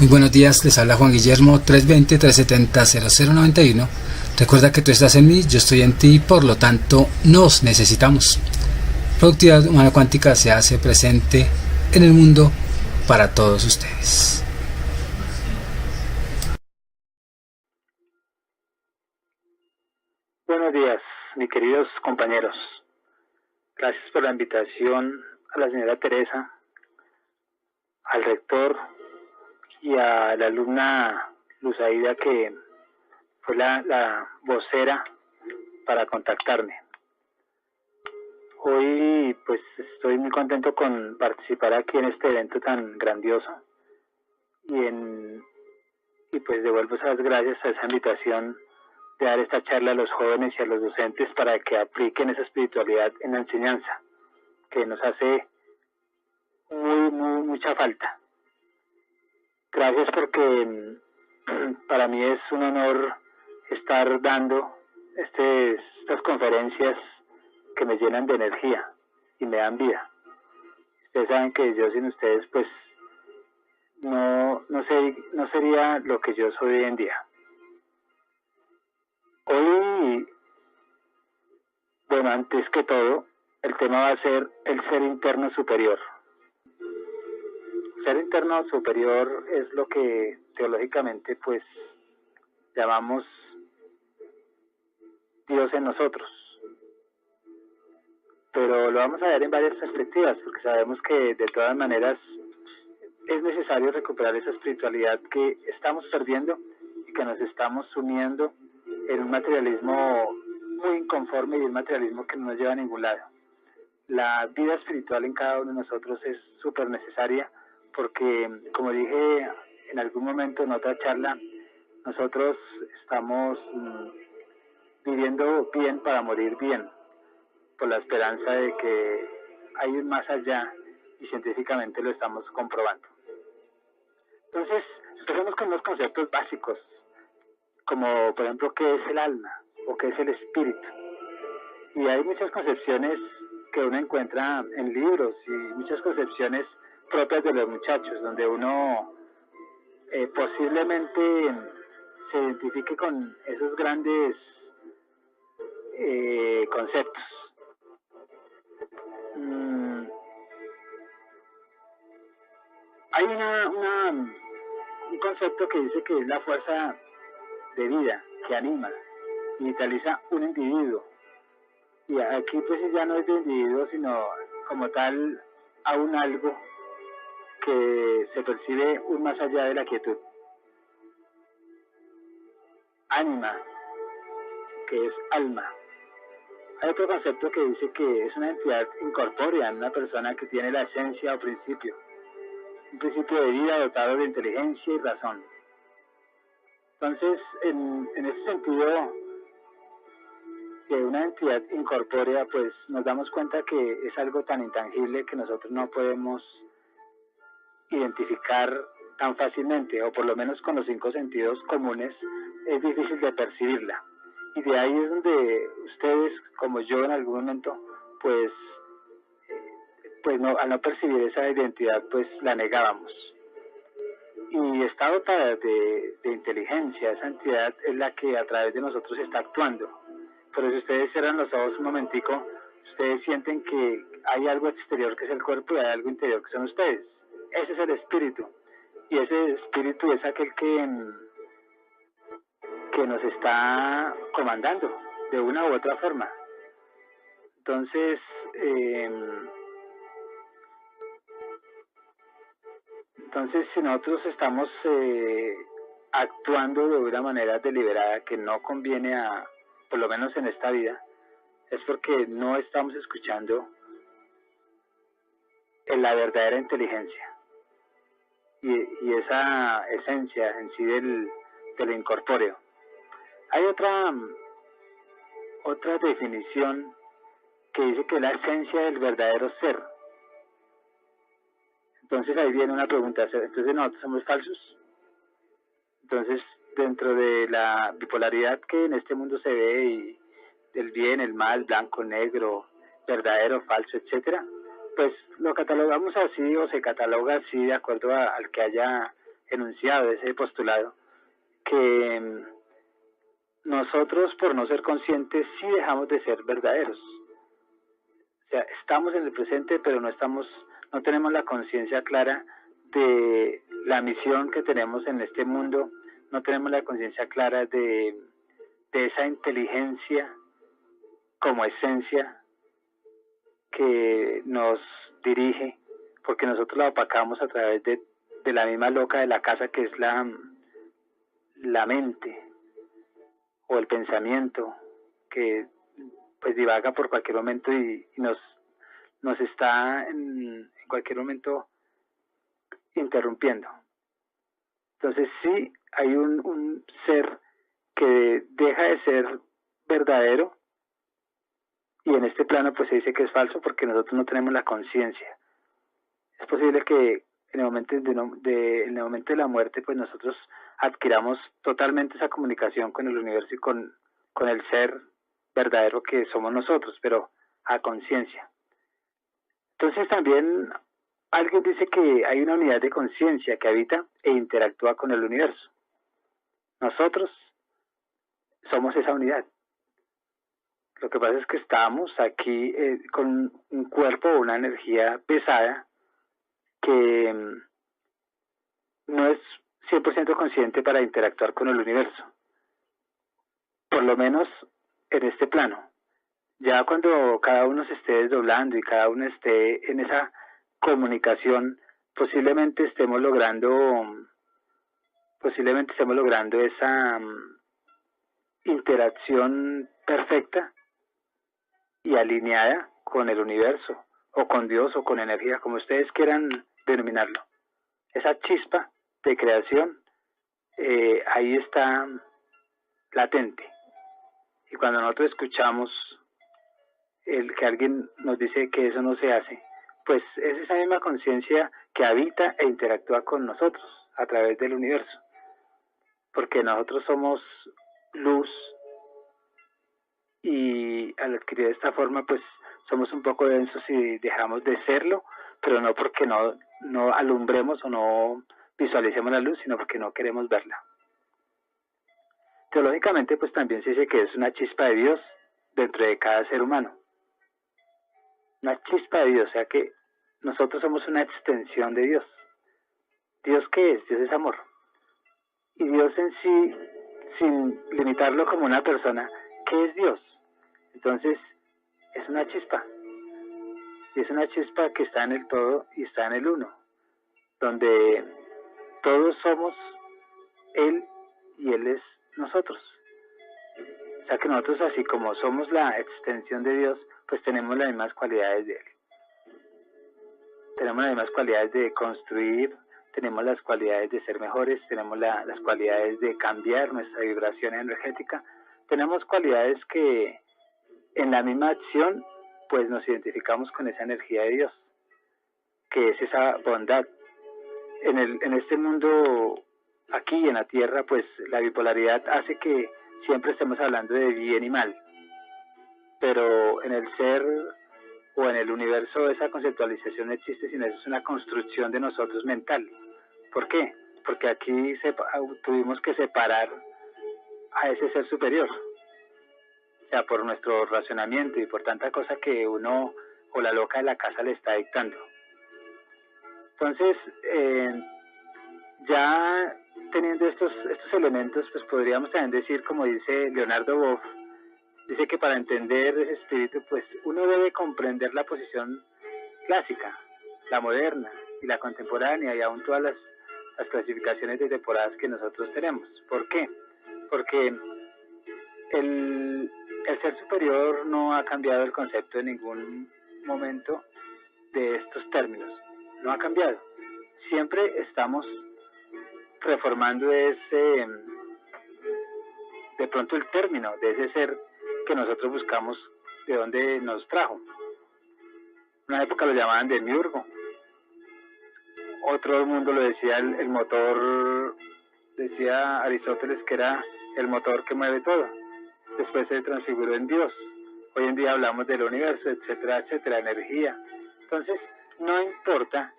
Muy buenos días, les habla Juan Guillermo 320-370-0091. Recuerda que tú estás en mí, yo estoy en ti, por lo tanto nos necesitamos. Productividad Humana Cuántica se hace presente en el mundo para todos ustedes. Buenos días, mis queridos compañeros. Gracias por la invitación a la señora Teresa, al rector y a la alumna Luz Aida, que fue la vocera para contactarme. Hoy pues estoy muy contento con participar aquí en este evento tan grandioso y pues devuelvo esas gracias a esa invitación de dar esta charla a los jóvenes y a los docentes para que apliquen esa espiritualidad en la enseñanza, que nos hace mucha falta. Gracias porque para mí es un honor estar dando estas conferencias que me llenan de energía y me dan vida. Ustedes saben que yo sin ustedes pues no sería lo que yo soy hoy en día. Hoy, bueno, antes que todo, el tema va a ser el ser interno superior. Ser interno superior es lo que teológicamente pues llamamos Dios en nosotros. Pero lo vamos a ver en varias perspectivas, porque sabemos que de todas maneras es necesario recuperar esa espiritualidad que estamos perdiendo y que nos estamos sumiendo en un materialismo muy inconforme y un materialismo que no nos lleva a ningún lado. La vida espiritual en cada uno de nosotros es súper necesaria porque, como dije en algún momento en otra charla, nosotros estamos viviendo bien para morir bien, por la esperanza de que hay un más allá y científicamente lo estamos comprobando. Entonces, empecemos con unos conceptos básicos, como por ejemplo, ¿qué es el alma o qué es el espíritu? Y hay muchas concepciones que uno encuentra en libros y muchas concepciones propias de los muchachos, donde uno posiblemente se identifique con esos grandes conceptos. Hay un concepto que dice que es la fuerza de vida que anima y vitaliza un individuo. Y aquí pues ya no es de individuo, sino como tal a un algo que se percibe un más allá de la quietud. Ánima, que es alma. Hay otro concepto que dice que es una entidad incorpórea, una persona que tiene la esencia o principio. Un principio de vida dotado de inteligencia y razón. Entonces, en ese sentido, de una entidad incorpórea, pues nos damos cuenta que es algo tan intangible que nosotros no podemos identificar tan fácilmente, o por lo menos con los 5 sentidos comunes, es difícil de percibirla. Y de ahí es donde ustedes, como yo en algún momento, pues no, al no percibir esa identidad, pues la negábamos. Y está dotada de inteligencia, esa entidad es la que a través de nosotros está actuando. Pero si ustedes cierran los ojos un momentico, ustedes sienten que hay algo exterior que es el cuerpo y hay algo interior que son ustedes. Ese es el espíritu. Y ese espíritu es aquel que nos está comandando de una u otra forma. Entonces, si nosotros estamos actuando de una manera deliberada que no conviene por lo menos en esta vida, es porque no estamos escuchando en la verdadera inteligencia y esa esencia en sí del incorpóreo. Hay otra definición que dice que es la esencia del verdadero ser. Entonces ahí viene una pregunta, ¿entonces nosotros somos falsos? Entonces, dentro de la bipolaridad que en este mundo se ve, y del bien, el mal, blanco, negro, verdadero, falso, etcétera, pues lo catalogamos así o se cataloga así de acuerdo al que haya enunciado, de ese postulado, que nosotros por no ser conscientes sí dejamos de ser verdaderos. O sea, estamos en el presente, pero no tenemos la conciencia clara de la misión que tenemos en este mundo, no tenemos la conciencia clara de esa inteligencia como esencia que nos dirige, porque nosotros la opacamos a través de la misma loca de la casa, que es la mente o el pensamiento, que pues divaga por cualquier momento y nos está en cualquier momento interrumpiendo. Entonces sí hay un ser que deja de ser verdadero, y en este plano pues se dice que es falso porque nosotros no tenemos la conciencia. Es posible que en el momento de la muerte pues nosotros adquiramos totalmente esa comunicación con el universo y con el ser verdadero que somos nosotros, pero a conciencia. Entonces también alguien dice que hay una unidad de conciencia que habita e interactúa con el universo. Nosotros somos esa unidad. Lo que pasa es que estamos aquí con un cuerpo o una energía pesada que no es 100% consciente para interactuar con el universo, por lo menos en este plano. Ya cuando cada uno se esté desdoblando y cada uno esté en esa comunicación, posiblemente estemos logrando esa interacción perfecta y alineada con el universo, o con Dios, o con energía, como ustedes quieran denominarlo. Esa chispa de creación ahí está latente. Y cuando nosotros escuchamos el que alguien nos dice que eso no se hace, pues es esa misma conciencia que habita e interactúa con nosotros a través del universo. Porque nosotros somos luz, y al adquirir esta forma pues somos un poco densos y dejamos de serlo, pero no porque no alumbremos o no visualicemos la luz, sino porque no queremos verla. Teológicamente pues también se dice que es una chispa de Dios dentro de cada ser humano. Una chispa de Dios, o sea que nosotros somos una extensión de Dios. ¿Dios qué es? Dios es amor. Y Dios en sí, sin limitarlo como una persona, ¿qué es Dios? Entonces, es una chispa. Y es una chispa que está en el todo y está en el uno, donde todos somos Él y Él es nosotros. O sea que nosotros, así como somos la extensión de Dios, pues tenemos las mismas cualidades de Él. Tenemos las mismas cualidades de construir, tenemos las cualidades de ser mejores, tenemos las cualidades de cambiar nuestra vibración energética, tenemos cualidades que en la misma acción pues nos identificamos con esa energía de Dios, que es esa bondad. En este mundo, aquí en la Tierra, pues la bipolaridad hace que siempre estemos hablando de bien y mal, pero en el ser o en el universo esa conceptualización no existe, sino es una construcción de nosotros mental. ¿Por qué? Porque aquí tuvimos que separar a ese ser superior, o sea, por nuestro razonamiento y por tanta cosa que uno o la loca de la casa le está dictando. Entonces, ya teniendo estos elementos, pues podríamos también decir, como dice Leonardo Boff, dice que para entender ese espíritu, pues uno debe comprender la posición clásica, la moderna y la contemporánea, y aún todas las clasificaciones de temporadas que nosotros tenemos. ¿Por qué? Porque el ser superior no ha cambiado el concepto en ningún momento de estos términos, no ha cambiado. Siempre estamos reformando de pronto el término de ese ser que nosotros buscamos, de dónde nos trajo. Una época lo llamaban demiurgo, otro mundo lo decía el motor, decía Aristóteles que era el motor que mueve todo. Después se transfiguró en Dios. Hoy en día hablamos del universo, etcétera, etcétera, energía. Entonces, no importa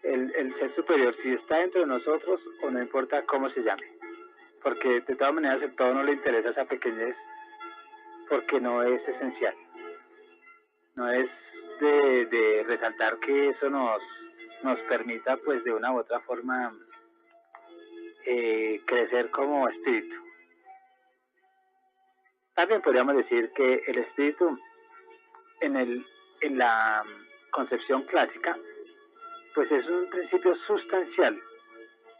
el ser superior, si está dentro de nosotros o no importa cómo se llame. Porque de todas maneras el todo no le interesa esa pequeñez, porque no es esencial. No es de resaltar que eso nos permita pues de una u otra forma crecer como espíritu. También podríamos decir que el espíritu en la concepción clásica pues es un principio sustancial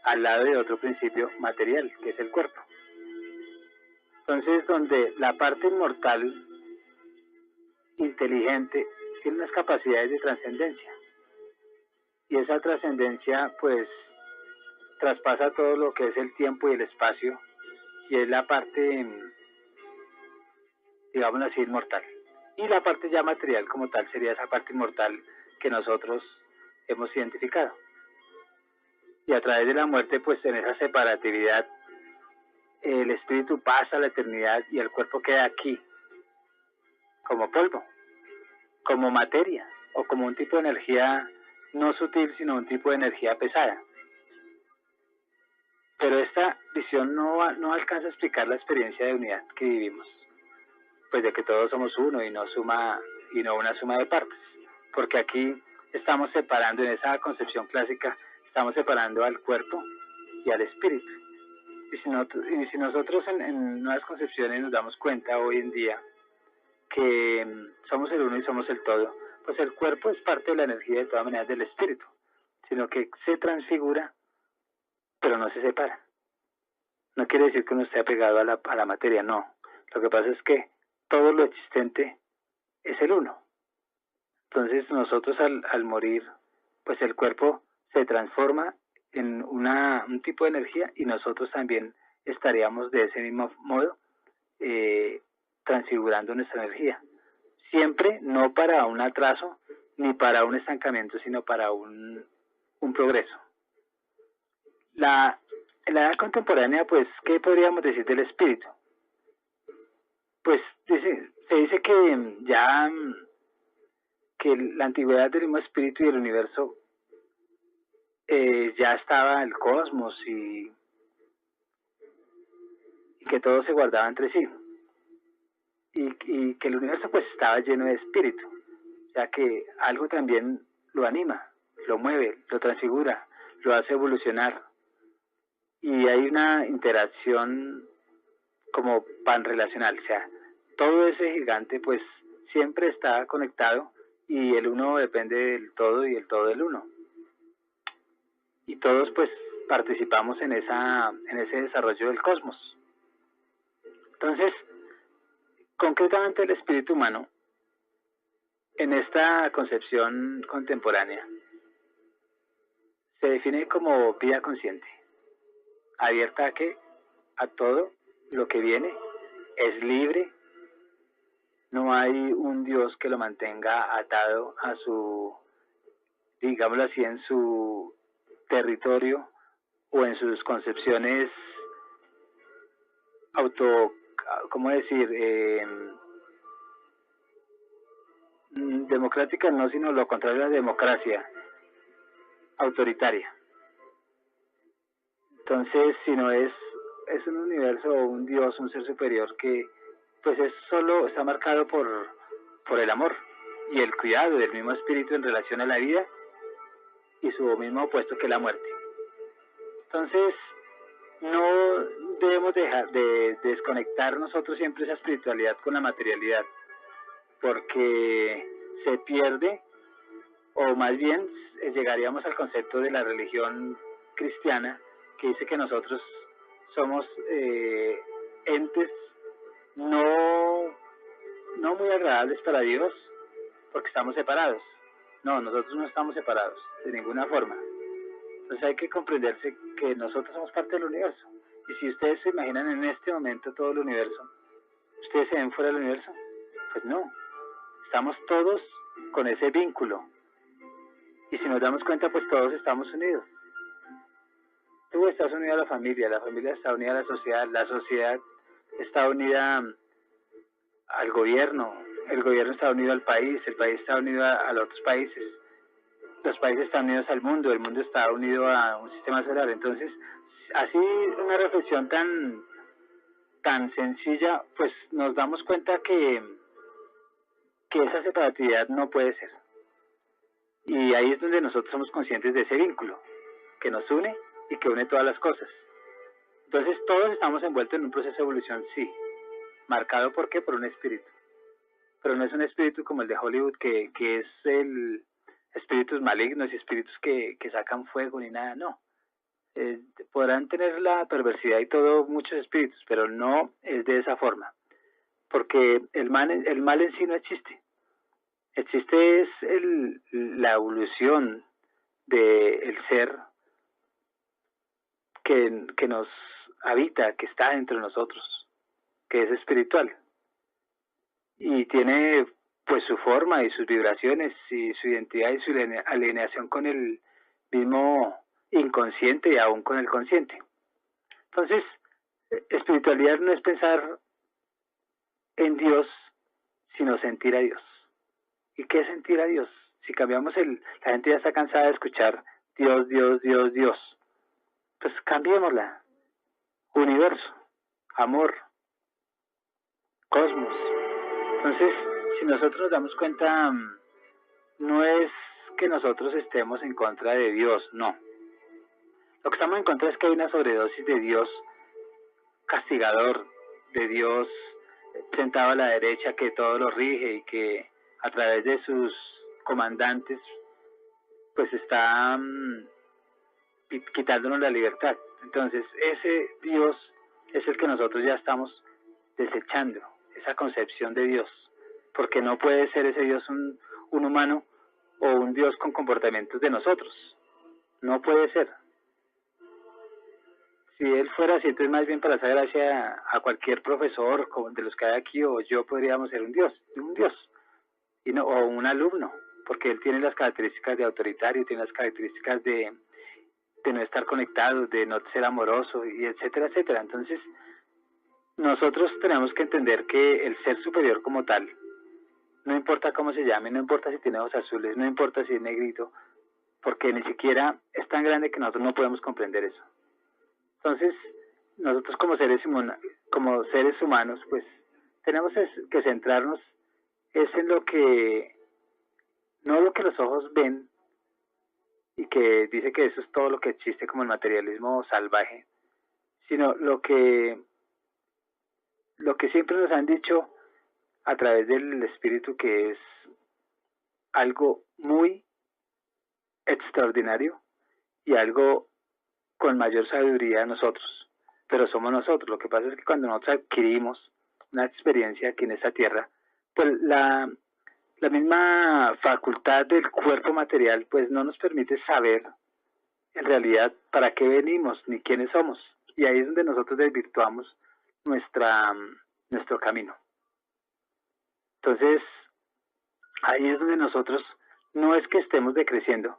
al lado de otro principio material, que es el cuerpo. Entonces, donde la parte inmortal, inteligente, tiene unas capacidades de trascendencia. Y esa trascendencia, pues, traspasa todo lo que es el tiempo y el espacio, y es la parte, digamos así, inmortal. Y la parte ya material como tal sería esa parte inmortal que nosotros hemos identificado. Y a través de la muerte, pues en esa separatividad, el espíritu pasa a la eternidad y el cuerpo queda aquí, como polvo, como materia, o como un tipo de energía no sutil, sino un tipo de energía pesada. Pero esta visión no alcanza a explicar la experiencia de unidad que vivimos, pues de que todos somos uno y no una suma de partes, porque aquí estamos separando, en esa concepción clásica, estamos separando al cuerpo y al espíritu. Y si nosotros en nuevas concepciones nos damos cuenta hoy en día que somos el uno y somos el todo, pues el cuerpo es parte de la energía de todas maneras del espíritu, sino que se transfigura, pero no se separa. No quiere decir que uno esté apegado a la materia, no. Lo que pasa es que todo lo existente es el uno. Entonces nosotros al morir, pues el cuerpo se transforma en un tipo de energía y nosotros también estaríamos de ese mismo modo transfigurando nuestra energía. Siempre no para un atraso ni para un estancamiento, sino para un progreso. En la edad contemporánea, pues, ¿qué podríamos decir del espíritu? Pues se dice que que la antigüedad del mismo espíritu y el universo ya estaba el cosmos y que todo se guardaba entre sí. Y que el universo pues estaba lleno de espíritu, ya que algo también lo anima, lo mueve, lo transfigura, lo hace evolucionar. Y hay una interacción como panrelacional, o sea, todo ese gigante pues siempre está conectado y el uno depende del todo y el todo del uno. Y todos pues participamos en ese desarrollo del cosmos. Entonces, concretamente el espíritu humano, en esta concepción contemporánea, se define como vida consciente, abierta a que a todo lo que viene, es libre, no hay un Dios que lo mantenga atado a su, digámoslo así, en su territorio o en sus concepciones ¿cómo decir? Democráticas no, sino lo contrario a la democracia, autoritaria. Entonces, si no es un universo o un Dios, un ser superior que pues solo está marcado por el amor y el cuidado del mismo espíritu en relación a la vida y su mismo opuesto que la muerte. Entonces, no debemos dejar de desconectar nosotros siempre esa espiritualidad con la materialidad, porque se pierde, o más bien llegaríamos al concepto de la religión cristiana, que dice que nosotros somos entes no muy agradables para Dios, porque estamos separados. No, nosotros no estamos separados, de ninguna forma. Entonces hay que comprenderse que nosotros somos parte del universo. Y si ustedes se imaginan en este momento todo el universo, ¿ustedes se ven fuera del universo? Pues no. Estamos todos con ese vínculo. Y si nos damos cuenta, pues todos estamos unidos. Tú estás unido a la familia está unida a la sociedad está unida al gobierno, el gobierno está unido al país, el país está unido a los otros países. los países están unidos al mundo, el mundo está unido a un sistema solar. Entonces, así una reflexión tan sencilla, pues nos damos cuenta que esa separatividad no puede ser. Y ahí es donde nosotros somos conscientes de ese vínculo que nos une y que une todas las cosas. Entonces todos estamos envueltos en un proceso de evolución, sí, marcado ¿por qué? Por un espíritu. Pero no es un espíritu como el de Hollywood, que es el espíritus malignos y espíritus que sacan fuego ni nada, no. Podrán tener la perversidad y todo, muchos espíritus, pero no es de esa forma. Porque el mal en sí no existe. Existe es la evolución del ser que nos habita, que está dentro de nosotros, que es espiritual. Y tiene pues su forma y sus vibraciones y su identidad y su alineación con el mismo inconsciente y aún con el consciente. Entonces, espiritualidad no es pensar en Dios, sino sentir a Dios. ¿Y qué es sentir a Dios? Si cambiamos la gente ya está cansada de escuchar Dios, Dios, Dios, Dios. Pues cambiémosla. Universo, amor, cosmos. Entonces, si nosotros nos damos cuenta, no es que nosotros estemos en contra de Dios, no. Lo que estamos en contra es que hay una sobredosis de Dios castigador, de Dios sentado a la derecha que todo lo rige y que a través de sus comandantes pues está quitándonos la libertad. Entonces ese Dios es el que nosotros ya estamos desechando, esa concepción de Dios, porque no puede ser ese Dios un humano o un Dios con comportamientos de nosotros, no puede ser. Si él fuera así, entonces más bien para hacer gracia a cualquier profesor de los que hay aquí, o yo podríamos ser un Dios, y no, o un alumno, porque él tiene las características de autoritario, tiene las características de no estar conectado, de no ser amoroso, y etcétera, etcétera. Entonces, nosotros tenemos que entender que el ser superior como tal, no importa cómo se llame, no importa si tiene ojos azules, no importa si es negrito, porque ni siquiera es tan grande que nosotros no podemos comprender eso. Entonces, nosotros como seres humanos, pues tenemos que centrarnos es en lo que, no lo que los ojos ven, y que dice que eso es todo lo que existe como el materialismo salvaje, sino lo que siempre nos han dicho a través del espíritu, que es algo muy extraordinario y algo con mayor sabiduría a nosotros, pero somos nosotros. Lo que pasa es que cuando nosotros adquirimos una experiencia aquí en esta tierra, pues la misma facultad del cuerpo material pues no nos permite saber en realidad para qué venimos ni quiénes somos, y ahí es donde nosotros desvirtuamos nuestro camino. Entonces ahí es donde nosotros no es que estemos decreciendo,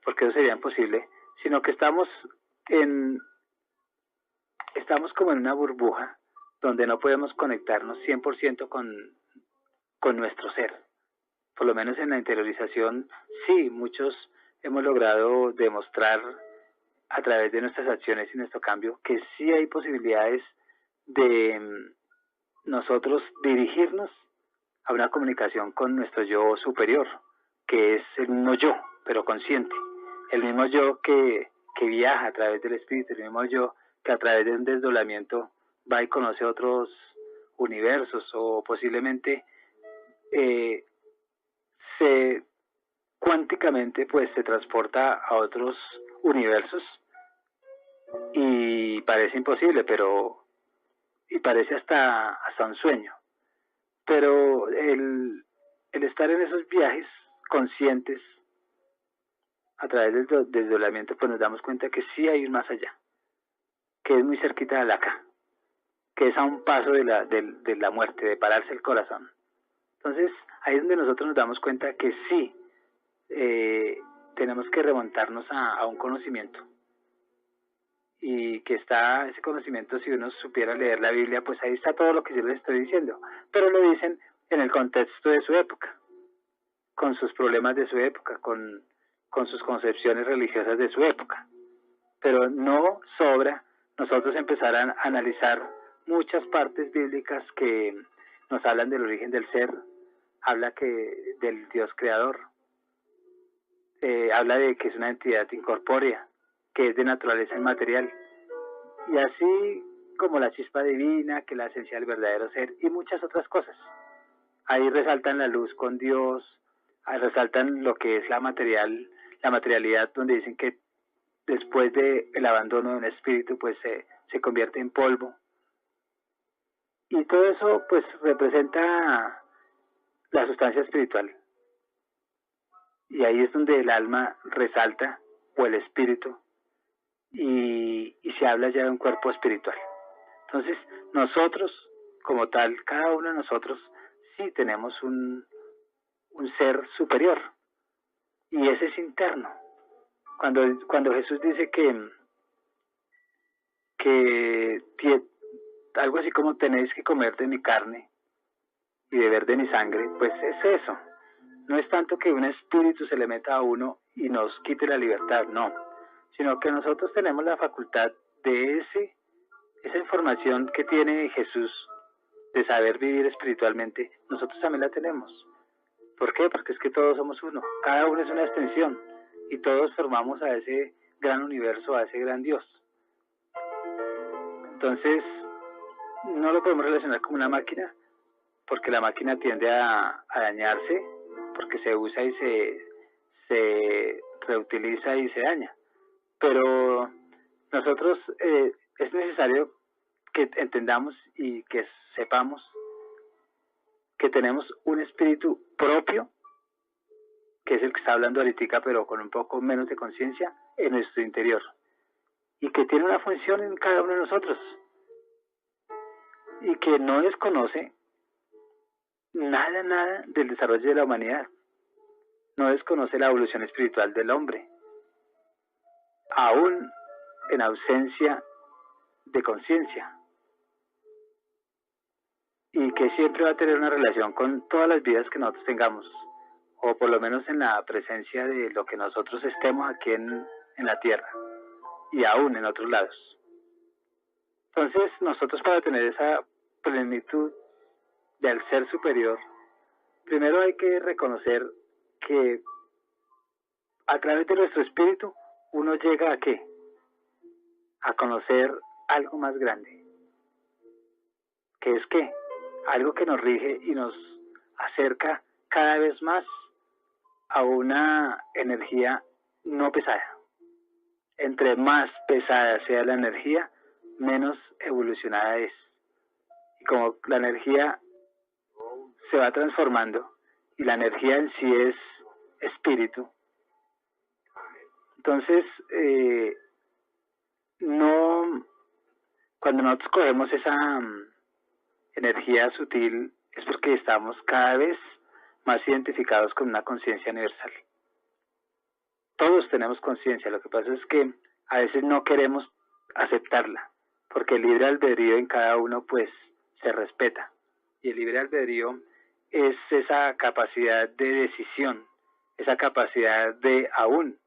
porque eso sería imposible, sino que estamos como en una burbuja donde no podemos conectarnos 100% con nuestro ser. Por lo menos en la interiorización, sí, muchos hemos logrado demostrar a través de nuestras acciones y nuestro cambio que sí hay posibilidades de nosotros dirigirnos a una comunicación con nuestro yo superior, que es el mismo yo, pero consciente. El mismo yo que viaja a través del espíritu, el mismo yo que a través de un desdoblamiento va y conoce otros universos, o posiblemente cuánticamente pues se transporta a otros universos, y parece imposible, y parece hasta un sueño, pero el estar en esos viajes conscientes a través del desdoblamiento, pues nos damos cuenta que sí hay un más allá, que es muy cerquita de acá, que es a un paso de la muerte, de pararse el corazón. Entonces ahí es donde nosotros nos damos cuenta que sí tenemos que remontarnos a un conocimiento, y que está ese conocimiento, si uno supiera leer la Biblia, pues ahí está todo lo que yo les estoy diciendo, pero lo dicen en el contexto de su época. con sus problemas de su época, con sus concepciones religiosas de su época. Pero no sobra nosotros empezar a analizar muchas partes bíblicas que nos hablan del origen del ser, habla que del Dios creador, habla de que es una entidad incorpórea, que es de naturaleza inmaterial, y así como la chispa divina, que la esencia del verdadero ser, y muchas otras cosas. Ahí resaltan la luz con Dios, ahí resaltan lo que es la materialidad, donde dicen que después del abandono de un espíritu, pues se convierte en polvo. Y todo eso, pues, representa la sustancia espiritual. Y ahí es donde el alma resalta, o el espíritu, y se habla ya de un cuerpo espiritual. Entonces, nosotros, como tal, cada uno de nosotros, sí tenemos un ser superior, y ese es interno. Cuando Jesús dice que algo así como tenéis que comer de mi carne y beber de mi sangre, pues es eso. No es tanto que un espíritu se le meta a uno y nos quite la libertad, no, sino que nosotros tenemos la facultad de esa información que tiene Jesús de saber vivir espiritualmente, nosotros también la tenemos. ¿Por qué? Porque es que todos somos uno, cada uno es una extensión y todos formamos a ese gran universo, a ese gran Dios. Entonces, no lo podemos relacionar como una máquina, porque la máquina tiende a dañarse, porque se usa y se reutiliza y se daña. Pero nosotros es necesario que entendamos y que sepamos que tenemos un espíritu propio, que es el que está hablando ahorita, pero con un poco menos de conciencia en nuestro interior, y que tiene una función en cada uno de nosotros, y que no desconoce nada del desarrollo de la humanidad, no desconoce la evolución espiritual del hombre, aún en ausencia de conciencia, y que siempre va a tener una relación con todas las vidas que nosotros tengamos, o por lo menos en la presencia de lo que nosotros estemos aquí en la tierra, y aún en otros lados. Entonces, nosotros, para tener esa plenitud del ser superior, primero hay que reconocer que a través de nuestro espíritu uno llega ¿a qué? A conocer algo más grande, que es ¿qué? Algo que nos rige y nos acerca cada vez más a una energía no pesada. Entre más pesada sea la energía, menos evolucionada es. Y como la energía se va transformando y la energía en sí es espíritu, entonces cuando nosotros cogemos esa energía sutil es porque estamos cada vez más identificados con una conciencia universal. Todos tenemos conciencia, lo que pasa es que a veces no queremos aceptarla, porque el libre albedrío en cada uno pues se respeta, y el libre albedrío es esa capacidad de decisión, esa capacidad de aún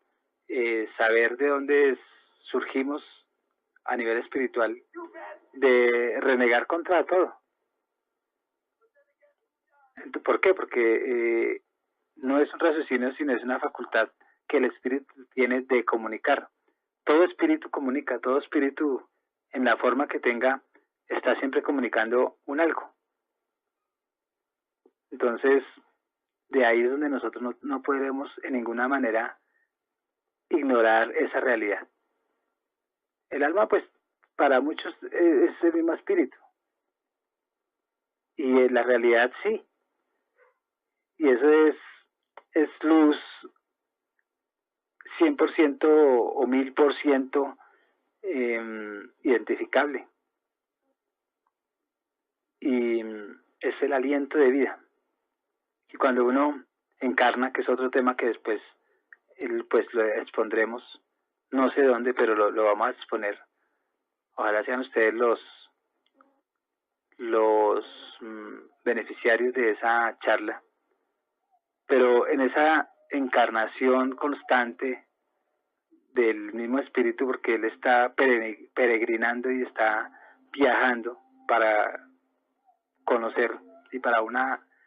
saber de dónde surgimos a nivel espiritual, de renegar contra todo. ¿Por qué? Porque no es un raciocinio, sino es una facultad que el espíritu tiene de comunicar. Todo espíritu comunica, todo espíritu en la forma que tenga está siempre comunicando un algo. Entonces, de ahí es donde nosotros no podemos en ninguna manera ignorar esa realidad. El alma, pues, para muchos es el mismo espíritu. Y la realidad sí. Y eso es luz 100% o 1000% identificable. Y es el aliento de vida. Y cuando uno encarna, que es otro tema que después pues lo expondremos, no sé dónde, pero lo vamos a exponer. Ojalá sean ustedes los beneficiarios de esa charla. pero en esa encarnación constante del mismo espíritu, porque él está peregrinando y está viajando para conocer y para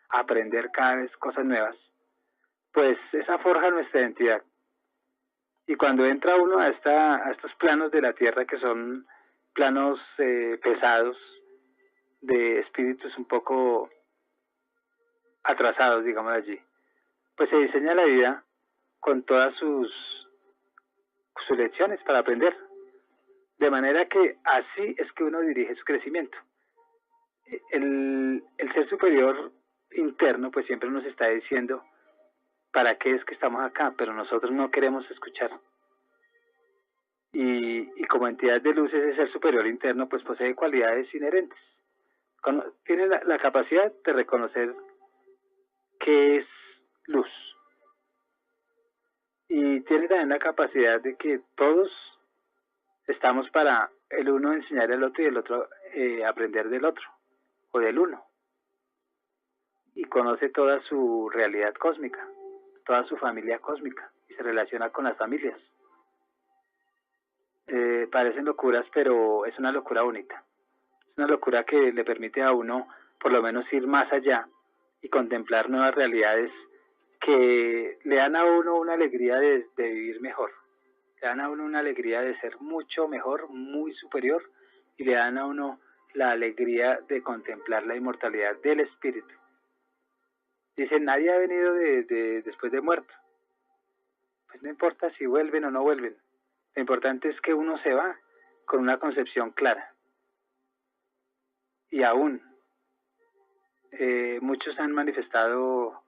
aprender cada vez cosas nuevas, pues esa forja nuestra identidad. Y cuando entra uno a estos planos de la tierra, que son planos pesados, de espíritus un poco atrasados, digamos allí, pues se diseña la vida con todas sus lecciones para aprender. De manera que así es que uno dirige su crecimiento. El ser superior interno pues siempre nos está diciendo para qué es que estamos acá, pero nosotros no queremos escuchar. Y como entidad de luz, ese ser superior interno pues posee cualidades inherentes. Tiene la capacidad de reconocer qué es luz. Y tiene también la capacidad de que todos estamos para el uno enseñar al otro y el otro aprender del otro o del uno. Y conoce toda su realidad cósmica, toda su familia cósmica, y se relaciona con las familias. Parecen locuras, pero es una locura bonita. Es una locura que le permite a uno por lo menos ir más allá y contemplar nuevas realidades que le dan a uno una alegría de vivir mejor. Le dan a uno una alegría de ser mucho mejor, muy superior, y le dan a uno la alegría de contemplar la inmortalidad del espíritu. Dicen, nadie ha venido después de muerto. Pues no importa si vuelven o no vuelven. Lo importante es que uno se va con una concepción clara. Y aún, muchos han manifestado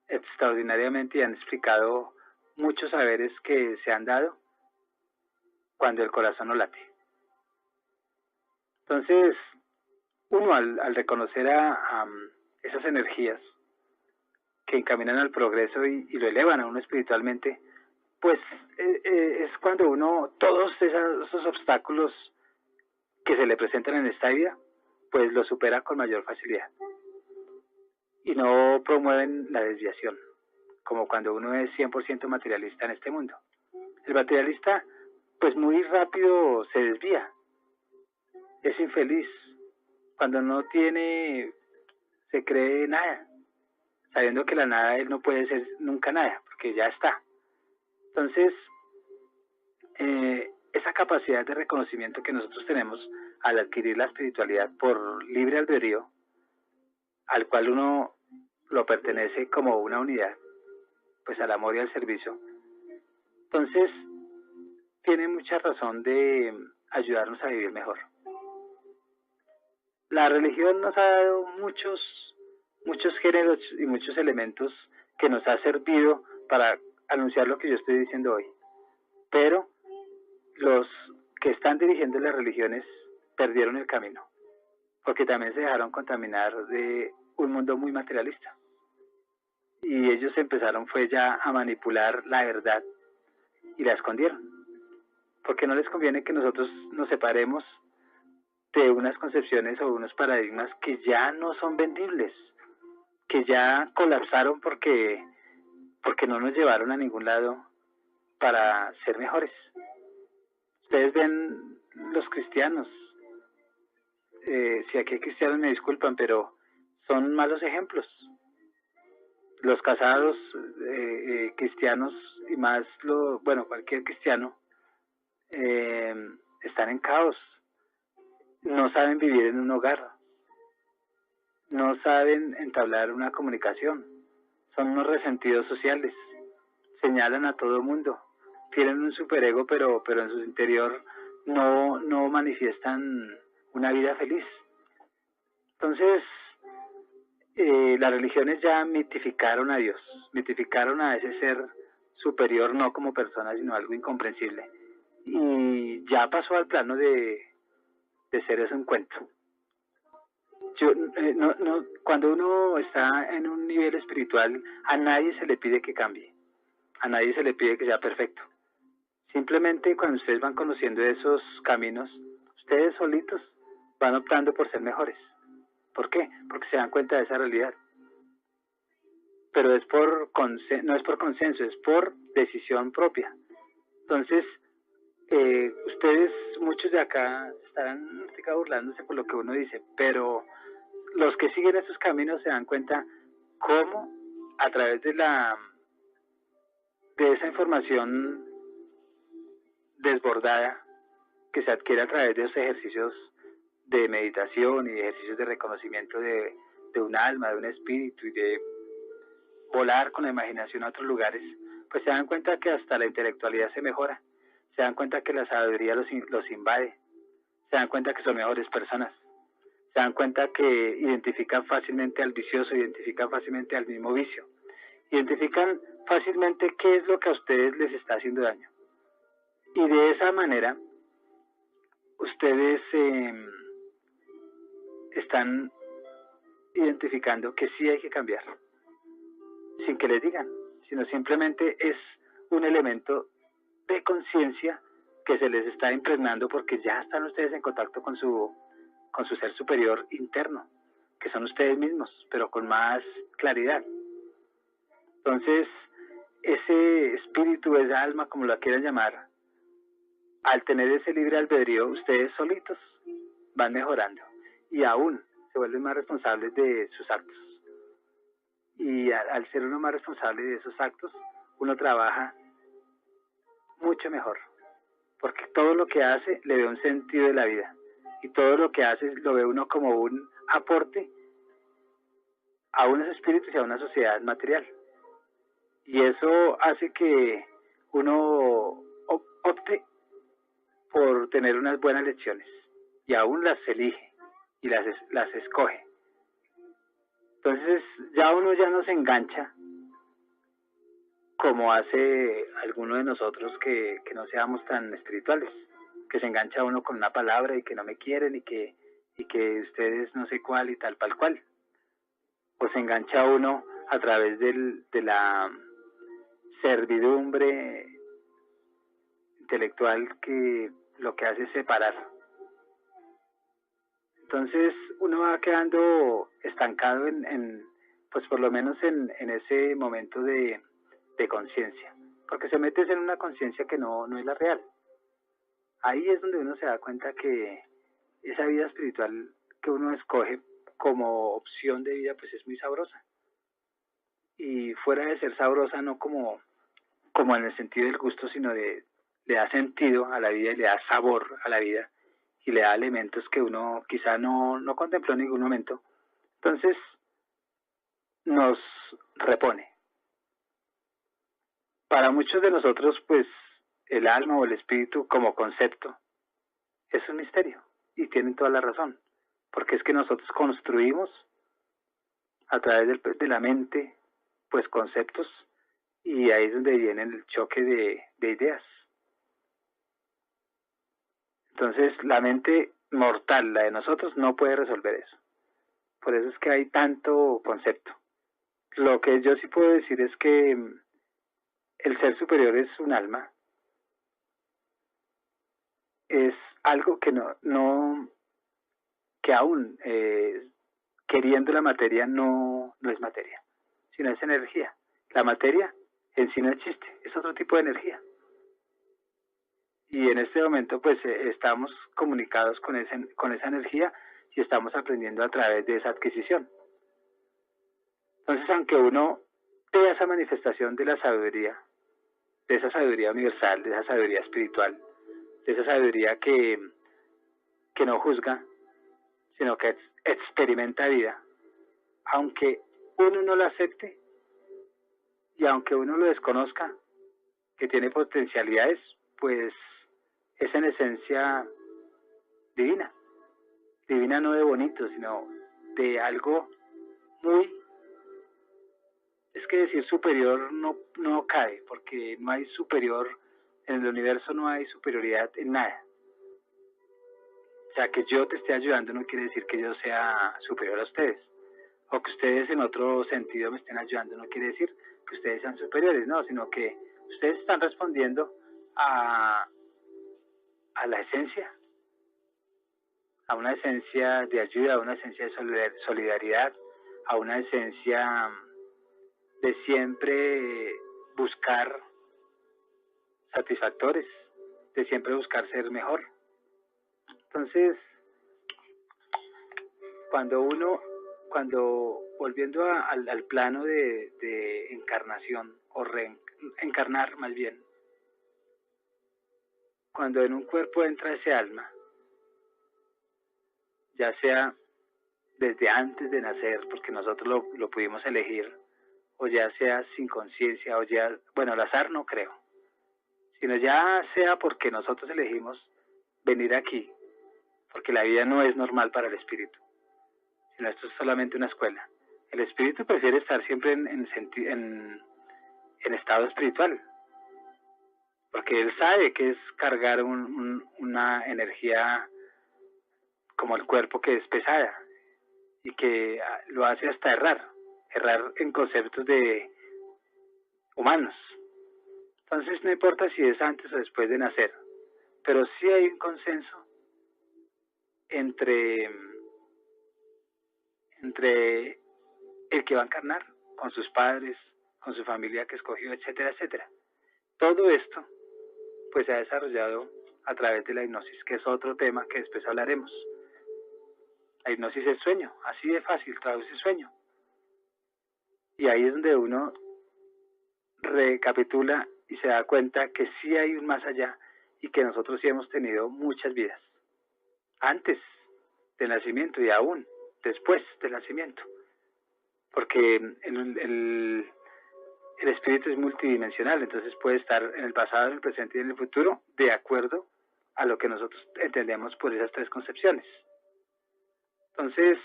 extraordinariamente y han explicado muchos saberes que se han dado cuando el corazón no late. Entonces, uno al reconocer a esas energías que encaminan al progreso y lo elevan a uno espiritualmente, pues es cuando uno, todos esos obstáculos que se le presentan en esta vida, pues los supera con mayor facilidad. Y no promueven la desviación, como cuando uno es 100% materialista en este mundo. El materialista, pues muy rápido se desvía, es infeliz, cuando no tiene, se cree nada, sabiendo que la nada él no puede ser nunca nada, porque ya está. Entonces, esa capacidad de reconocimiento que nosotros tenemos al adquirir la espiritualidad por libre albedrío, al cual uno lo pertenece como una unidad, pues al amor y al servicio, entonces tiene mucha razón de ayudarnos a vivir mejor. La religión nos ha dado muchos géneros y muchos elementos que nos ha servido para anunciar lo que yo estoy diciendo hoy. Pero los que están dirigiendo las religiones perdieron el camino, porque también se dejaron contaminar de un mundo muy materialista. Y ellos empezaron fue ya a manipular la verdad y la escondieron, porque no les conviene que nosotros nos separemos de unas concepciones o unos paradigmas que ya no son vendibles, que ya colapsaron porque no nos llevaron a ningún lado para ser mejores. Ustedes ven los cristianos, si aquí hay cristianos me disculpan, pero son malos ejemplos. Los casados cristianos y más, cualquier cristiano, están en caos. No saben vivir en un hogar, no saben entablar una comunicación, son unos resentidos sociales, señalan a todo el mundo, tienen un superego, pero en su interior no manifiestan una vida feliz. Entonces, las religiones ya mitificaron a Dios, mitificaron a ese ser superior, no como persona, sino algo incomprensible. Y ya pasó al plano de ser eso un cuento. Cuando uno está en un nivel espiritual, a nadie se le pide que cambie, a nadie se le pide que sea perfecto. Simplemente cuando ustedes van conociendo esos caminos, ustedes solitos van optando por ser mejores. ¿Por qué? Porque se dan cuenta de esa realidad. pero no es por consenso, es por decisión propia. Entonces, ustedes, muchos de acá, estarán burlándose por lo que uno dice, pero los que siguen esos caminos se dan cuenta cómo a través de esa información desbordada que se adquiere a través de los ejercicios de meditación y ejercicios de reconocimiento de un alma, de un espíritu y de volar con la imaginación a otros lugares, pues se dan cuenta que hasta la intelectualidad se mejora, se dan cuenta que la sabiduría los invade, se dan cuenta que son mejores personas, se dan cuenta que identifican fácilmente al vicioso, identifican fácilmente al mismo vicio, identifican fácilmente qué es lo que a ustedes les está haciendo daño. Y de esa manera, ustedes están identificando que sí hay que cambiar, sin que les digan, sino simplemente es un elemento de conciencia que se les está impregnando porque ya están ustedes en contacto con su ser superior interno, que son ustedes mismos, pero con más claridad. Entonces, ese espíritu, esa alma, como la quieran llamar, al tener ese libre albedrío, ustedes solitos van mejorando y aún se vuelven más responsables de sus actos. Y al ser uno más responsable de esos actos, uno trabaja mucho mejor, porque todo lo que hace le ve un sentido de la vida y todo lo que hace lo ve uno como un aporte a unos espíritus y a una sociedad material. Y eso hace que uno opte por tener unas buenas lecciones y aún las elige y las escoge. Entonces ya uno ya no se engancha como hace alguno de nosotros que no seamos tan espirituales, que se engancha uno con una palabra y que no me quieren y que ustedes no sé cuál y tal cual. O se engancha uno a través de la servidumbre intelectual que lo que hace es separar. Entonces uno va quedando estancado pues por lo menos en ese momento de conciencia, porque se mete en una conciencia que no es la real. Ahí es donde uno se da cuenta que esa vida espiritual que uno escoge como opción de vida pues es muy sabrosa. Y fuera de ser sabrosa, no como en el sentido del gusto, sino le da sentido a la vida y le da sabor a la vida y le da elementos que uno quizá no contempló en ningún momento. Entonces nos repone. Para muchos de nosotros, pues, el alma o el espíritu como concepto es un misterio y tienen toda la razón, porque es que nosotros construimos a través de la mente, pues, conceptos y ahí es donde viene el choque de ideas. Entonces, la mente mortal, la de nosotros, no puede resolver eso. Por eso es que hay tanto concepto. Lo que yo sí puedo decir es que el ser superior es un alma, es algo que que aún queriendo la materia no es materia, sino es energía. La materia en sí no existe, es otro tipo de energía. Y en este momento pues estamos comunicados con esa energía y estamos aprendiendo a través de esa adquisición. Entonces, aunque uno vea esa manifestación de la sabiduría, de esa sabiduría universal, de esa sabiduría espiritual, de esa sabiduría que no juzga, sino que experimenta vida, aunque uno no la acepte y aunque uno lo desconozca, que tiene potencialidades, pues es en esencia divina. Divina no de bonito, sino de algo muy... Es que decir superior no cabe, porque no hay superior, en el universo no hay superioridad en nada. O sea, que yo te esté ayudando no quiere decir que yo sea superior a ustedes. O que ustedes en otro sentido me estén ayudando no quiere decir que ustedes sean superiores, no, sino que ustedes están respondiendo a la esencia, a una esencia de ayuda, a una esencia de solidaridad, a una esencia de siempre buscar satisfactores, de siempre buscar ser mejor. Entonces, cuando volviendo al plano de encarnación, o encarnar más bien, cuando en un cuerpo entra ese alma, ya sea desde antes de nacer, porque nosotros lo pudimos elegir, o ya sea sin conciencia, o ya, bueno, al azar no creo, sino ya sea porque nosotros elegimos venir aquí, porque la vida no es normal para el espíritu, sino esto es solamente una escuela. El espíritu prefiere estar siempre en estado espiritual, porque él sabe que es cargar una energía como el cuerpo, que es pesada y que lo hace hasta errar en conceptos de humanos. Entonces no importa si es antes o después de nacer, pero sí hay un consenso entre el que va a encarnar con sus padres, con su familia que escogió, etcétera, etcétera. Todo esto pues se ha desarrollado a través de la hipnosis, que es otro tema que después hablaremos. La hipnosis es sueño, así de fácil, traduce sueño. Y ahí es donde uno recapitula y se da cuenta que sí hay un más allá y que nosotros sí hemos tenido muchas vidas, antes del nacimiento y aún después del nacimiento, porque el espíritu es multidimensional, entonces puede estar en el pasado, en el presente y en el futuro, de acuerdo a lo que nosotros entendemos por esas tres concepciones. Entonces,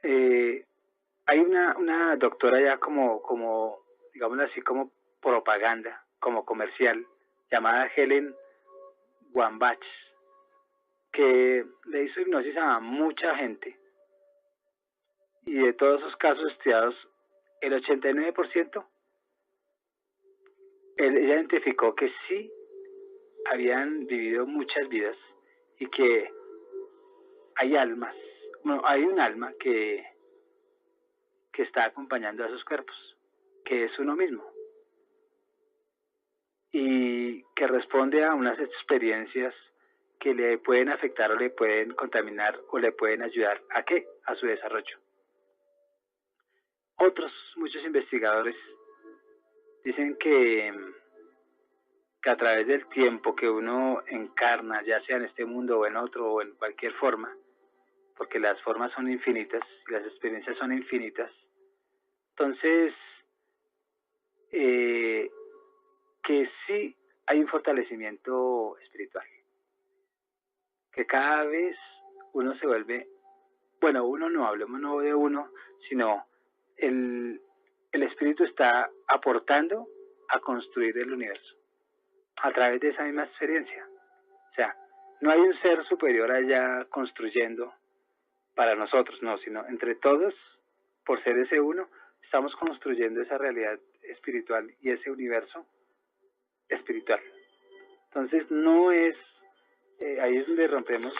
hay una doctora ya como digámoslo así, como propaganda, como comercial, llamada Helen Wambach, que le hizo hipnosis a mucha gente, y de todos esos casos estudiados, el 89%, ella identificó que sí habían vivido muchas vidas y que hay almas, bueno, hay un alma que está acompañando a esos cuerpos, que es uno mismo, y que responde a unas experiencias que le pueden afectar o le pueden contaminar o le pueden ayudar ¿a qué? A su desarrollo. Muchos investigadores dicen que a través del tiempo que uno encarna, ya sea en este mundo o en otro o en cualquier forma, porque las formas son infinitas y las experiencias son infinitas, entonces que sí hay un fortalecimiento espiritual, que cada vez uno se vuelve, bueno, uno no, hablemos no de uno, sino el espíritu está aportando a construir el universo a través de esa misma experiencia. O sea, no hay un ser superior allá construyendo para nosotros, no, sino entre todos, por ser ese uno, estamos construyendo esa realidad espiritual y ese universo espiritual. Entonces no es, ahí es donde rompemos,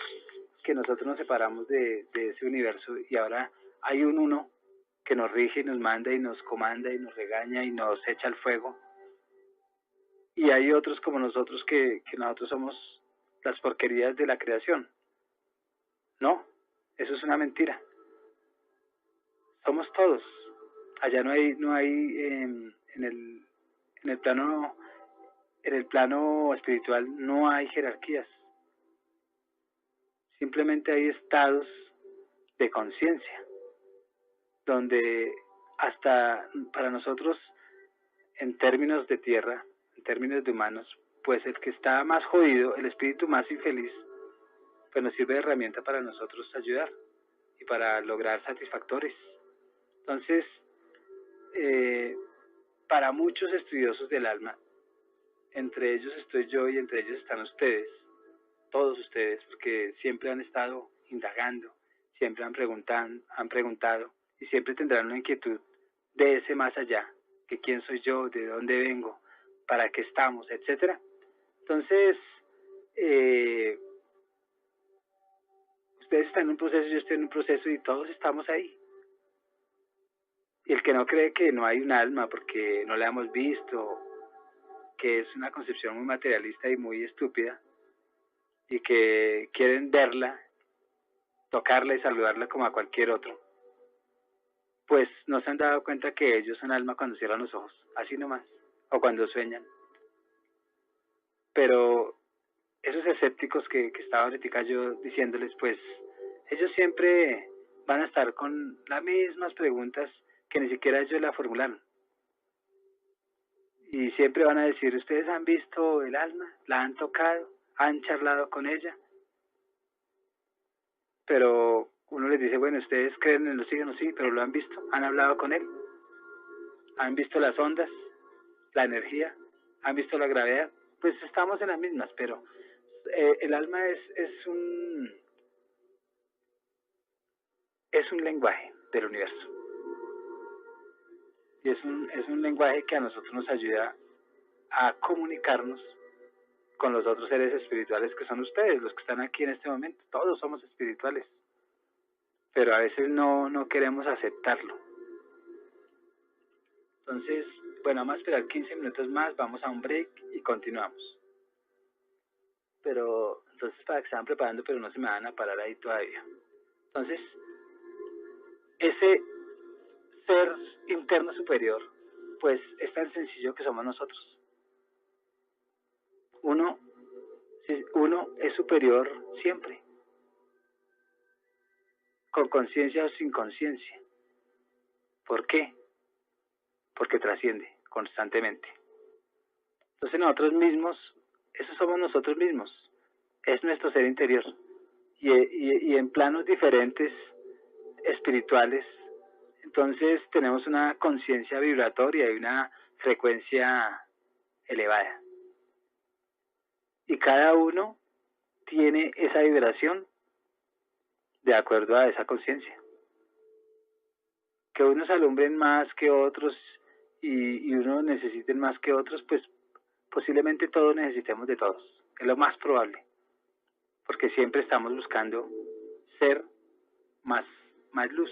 que nosotros nos separamos de ese universo y ahora hay un uno que nos rige y nos manda y nos comanda y nos regaña y nos echa al fuego. Y hay otros como nosotros que nosotros somos las porquerías de la creación. No, eso es una mentira. Somos todos. Allá no hay en el plano espiritual no hay jerarquías. Simplemente hay estados de conciencia, donde hasta para nosotros, en términos de tierra, en términos de humanos, pues el que está más jodido, el espíritu más infeliz, pues nos sirve de herramienta para nosotros ayudar y para lograr satisfactores. Entonces, para muchos estudiosos del alma, entre ellos estoy yo y entre ellos están ustedes, todos ustedes, porque siempre han estado indagando, siempre han preguntado y siempre tendrán una inquietud de ese más allá, que quién soy yo, de dónde vengo, para qué estamos, etcétera. Entonces, ustedes están en un proceso, yo estoy en un proceso y todos estamos ahí. Y el que no cree que no hay un alma porque no la hemos visto, que es una concepción muy materialista y muy estúpida, y que quieren verla, tocarla y saludarla como a cualquier otro, pues no se han dado cuenta que ellos son alma cuando cierran los ojos, así nomás, o cuando sueñan. Pero esos escépticos que estaba ahorita yo diciéndoles, pues ellos siempre van a estar con las mismas preguntas que ni siquiera ellos la formularon. Y siempre van a decir, ¿ustedes han visto el alma? ¿La han tocado? ¿Han charlado con ella? Pero uno les dice, bueno, ¿ustedes creen en los signos? Sí, pero ¿lo han visto? ¿Han hablado con él? ¿Han visto las ondas? ¿La energía? ¿Han visto la gravedad? Pues estamos en las mismas, pero el alma es un lenguaje del universo. Y es un lenguaje que a nosotros nos ayuda a comunicarnos con los otros seres espirituales que son ustedes, los que están aquí en este momento. Todos somos espirituales, pero a veces no queremos aceptarlo. Entonces, bueno, vamos a esperar 15 minutos más, vamos a un break y continuamos. Pero, entonces para que se van preparando, pero no se me van a parar ahí todavía. Entonces, ese ser interno superior, pues es tan sencillo que somos nosotros. Uno es superior siempre, con conciencia o sin conciencia. ¿Por qué? Porque trasciende constantemente. Entonces nosotros mismos, eso somos nosotros mismos, es nuestro ser interior. Y en planos diferentes, espirituales, entonces tenemos una conciencia vibratoria y una frecuencia elevada. Y cada uno tiene esa vibración de acuerdo a esa conciencia. Que unos alumbren más que otros y unos necesiten más que otros, pues posiblemente todos necesitemos de todos. Es lo más probable. Porque siempre estamos buscando ser más luz,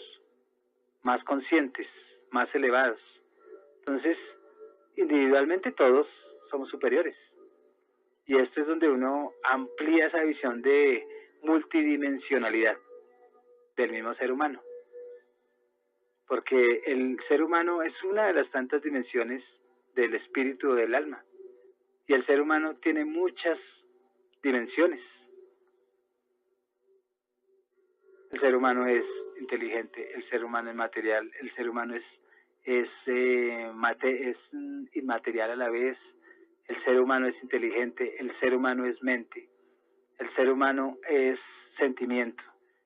más conscientes, más elevados. Entonces, individualmente todos somos superiores. Y esto es donde uno amplía esa visión de multidimensionalidad del mismo ser humano. Porque el ser humano es una de las tantas dimensiones del espíritu o del alma. Y el ser humano tiene muchas dimensiones. El ser humano es inteligente, el ser humano es material, el ser humano es inmaterial a la vez, el ser humano es inteligente, el ser humano es mente, el ser humano es sentimiento.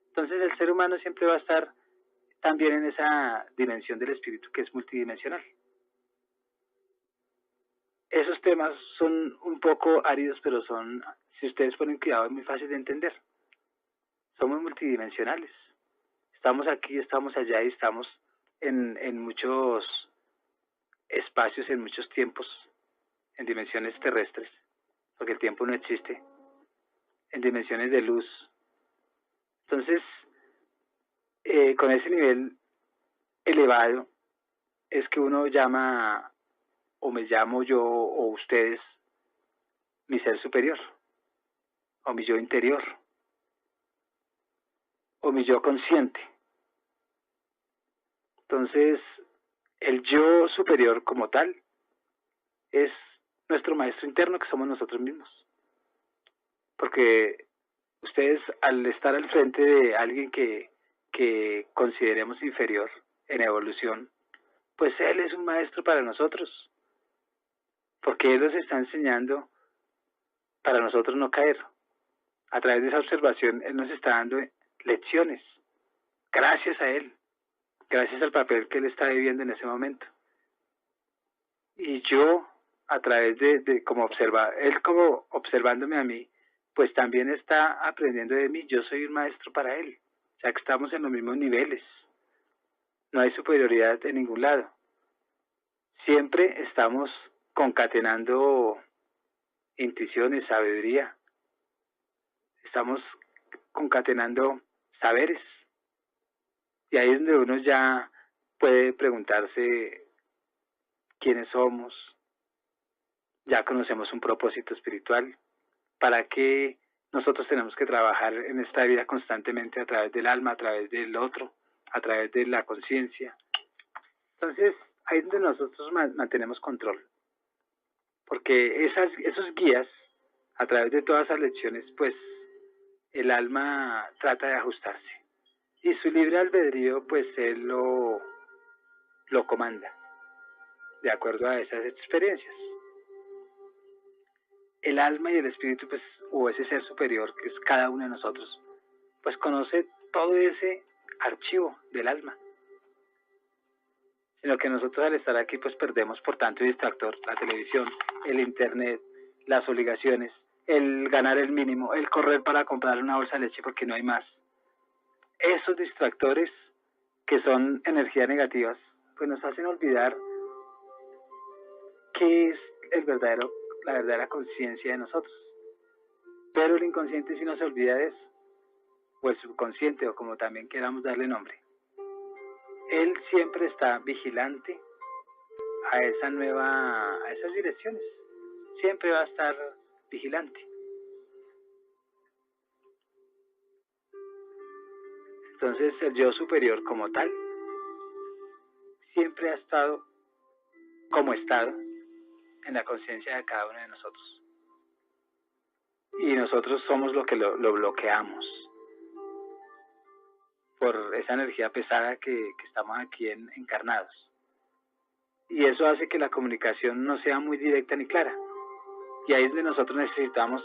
Entonces el ser humano siempre va a estar también en esa dimensión del espíritu que es multidimensional. Esos temas son un poco áridos, pero son, si ustedes ponen cuidado, es muy fácil de entender. Somos multidimensionales. Estamos aquí, estamos allá y estamos en muchos espacios, en muchos tiempos, en dimensiones terrestres, porque el tiempo no existe, en dimensiones de luz. Entonces, con ese nivel elevado es que uno llama, o me llamo yo, o ustedes, mi ser superior, o mi yo interior, o mi yo consciente. Entonces, el yo superior como tal es nuestro maestro interno, que somos nosotros mismos. Porque ustedes, al estar al frente de alguien que consideremos inferior en evolución, pues él es un maestro para nosotros. Porque él nos está enseñando para nosotros no caer. A través de esa observación, él nos está dando lecciones. Gracias a él. Gracias al papel que él está viviendo en ese momento. Y yo, a través de como observar, él como observándome a mí, pues también está aprendiendo de mí. Yo soy un maestro para él. O sea que estamos en los mismos niveles. No hay superioridad en ningún lado. Siempre estamos concatenando intuiciones, sabiduría. Estamos concatenando saberes. Y ahí es donde uno ya puede preguntarse quiénes somos, ya conocemos un propósito espiritual, para qué nosotros tenemos que trabajar en esta vida constantemente a través del alma, a través del otro, a través de la conciencia. Entonces, ahí es donde nosotros mantenemos control, porque esos guías, a través de todas esas lecciones, pues el alma trata de ajustarse. Y su libre albedrío, pues él lo comanda, de acuerdo a esas experiencias. El alma y el espíritu, pues, o ese ser superior, que es cada uno de nosotros, pues conoce todo ese archivo del alma. Sino que nosotros al estar aquí, pues perdemos por tanto distractor, la televisión, el internet, las obligaciones, el ganar el mínimo, el correr para comprar una bolsa de leche porque no hay más. Esos distractores que son energías negativas, pues nos hacen olvidar qué es la verdadera conciencia de nosotros. Pero el inconsciente sí no se olvida de eso, o el subconsciente, o como también queramos darle nombre. Él siempre está vigilante a esas direcciones. Siempre va a estar vigilante. Entonces el yo superior como tal siempre ha estado como estado en la conciencia de cada uno de nosotros. Y nosotros somos lo que lo bloqueamos por esa energía pesada que estamos aquí encarnados. Y eso hace que la comunicación no sea muy directa ni clara. Y ahí es donde nosotros necesitamos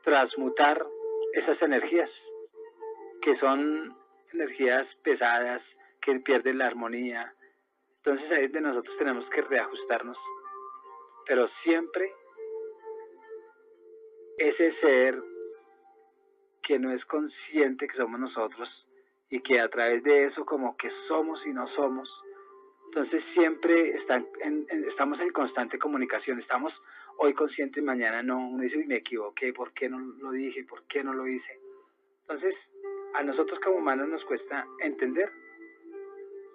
transmutar esas energías, que son energías pesadas, que pierden la armonía. Entonces ahí es donde nosotros tenemos que reajustarnos. Pero siempre ese ser que no es consciente que somos nosotros y que a través de eso como que somos y no somos, entonces siempre estamos en constante comunicación, estamos hoy conscientes, mañana no, uno dice, me equivoqué, ¿por qué no lo dije? ¿Por qué no lo hice? Entonces, a nosotros como humanos nos cuesta entender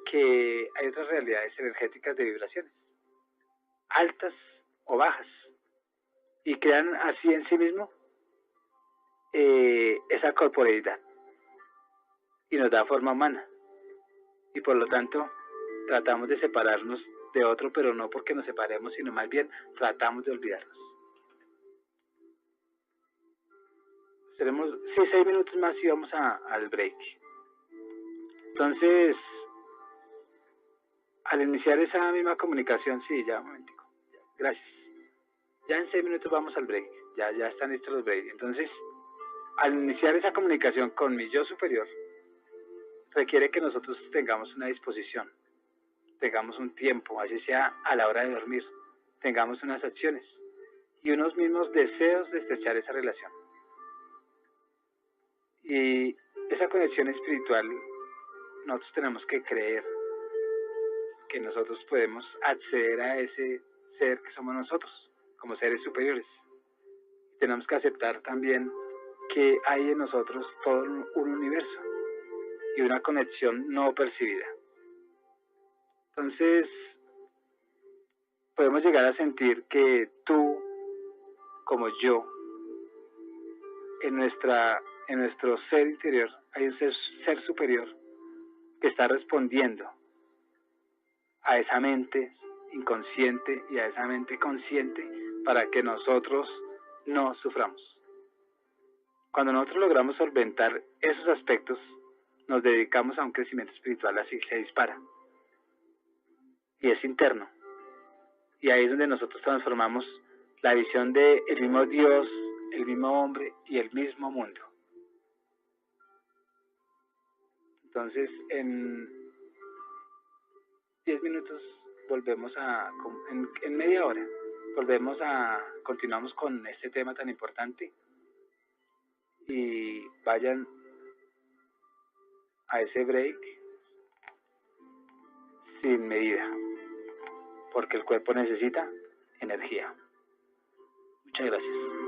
que hay otras realidades energéticas de vibraciones, altas o bajas, y crean así en sí mismo esa corporeidad, y nos da forma humana, y por lo tanto tratamos de separarnos de otro, pero no porque nos separemos, sino más bien tratamos de olvidarnos. Tenemos 6 minutos más y vamos al break. Entonces, al iniciar esa misma comunicación, sí, ya un momentico, gracias. Ya en 6 minutos vamos al break, ya están listos los breaks. Entonces, al iniciar esa comunicación con mi yo superior, requiere que nosotros tengamos una disposición, tengamos un tiempo, así sea a la hora de dormir, tengamos unas acciones y unos mismos deseos de estrechar esa relación. Y esa conexión espiritual, nosotros tenemos que creer que nosotros podemos acceder a ese ser que somos nosotros, como seres superiores. Tenemos que aceptar también que hay en nosotros todo un universo y una conexión no percibida. Entonces, podemos llegar a sentir que tú, como yo, en nuestro ser interior hay un ser superior que está respondiendo a esa mente inconsciente y a esa mente consciente para que nosotros no suframos. Cuando nosotros logramos solventar esos aspectos, nos dedicamos a un crecimiento espiritual, así se dispara. Y es interno. Y ahí es donde nosotros transformamos la visión de el mismo Dios, el mismo hombre y el mismo mundo. Entonces, en 10 minutos volvemos en media hora, continuamos con este tema tan importante y vayan a ese break sin medida, porque el cuerpo necesita energía. Muchas gracias.